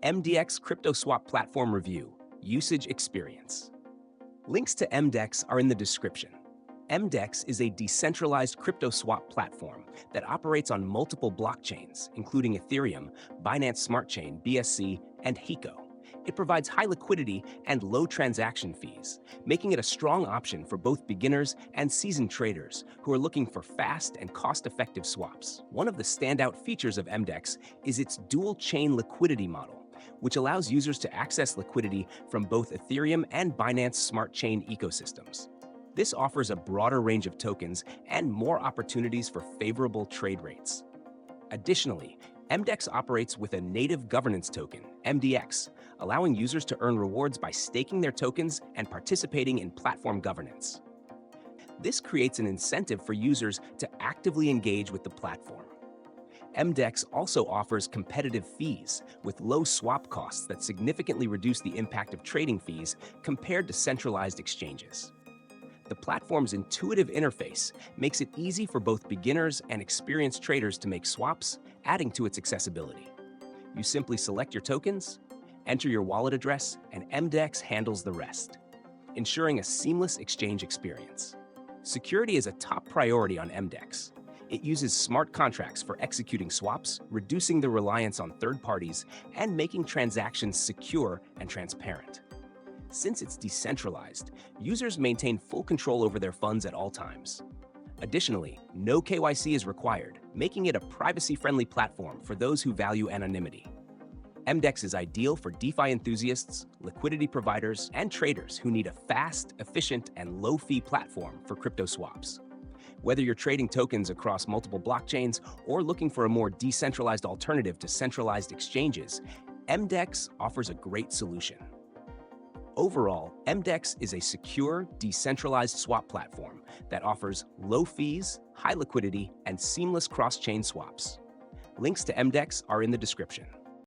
MDEX Crypto Swap Platform Review, Usage Experience. Links to MDEX are in the description. MDEX is a decentralized crypto swap platform that operates on multiple blockchains, including Ethereum, Binance Smart Chain, BSC, and HICO. It provides high liquidity and low transaction fees, making it a strong option for both beginners and seasoned traders who are looking for fast and cost-effective swaps. One of the standout features of MDEX is its dual-chain liquidity model, which allows users to access liquidity from both Ethereum and Binance Smart Chain ecosystems. This offers a broader range of tokens and more opportunities for favorable trade rates. Additionally, MDEX operates with a native governance token, MDX, allowing users to earn rewards by staking their tokens and participating in platform governance. This creates an incentive for users to actively engage with the platform. MDEX also offers competitive fees with low swap costs that significantly reduce the impact of trading fees compared to centralized exchanges. The platform's intuitive interface makes it easy for both beginners and experienced traders to make swaps, adding to its accessibility. You simply select your tokens, enter your wallet address, and MDEX handles the rest, ensuring a seamless exchange experience. Security is a top priority on MDEX. It uses smart contracts for executing swaps, reducing the reliance on third parties, and making transactions secure and transparent. Since it's decentralized, users maintain full control over their funds at all times. Additionally, no KYC is required, making it a privacy-friendly platform for those who value anonymity. MDEX is ideal for DeFi enthusiasts, liquidity providers, and traders who need a fast, efficient, and low-fee platform for crypto swaps. Whether you're trading tokens across multiple blockchains or looking for a more decentralized alternative to centralized exchanges, MDEX offers a great solution. Overall, MDEX is a secure, decentralized swap platform that offers low fees, high liquidity, and seamless cross-chain swaps. Links to MDEX are in the description.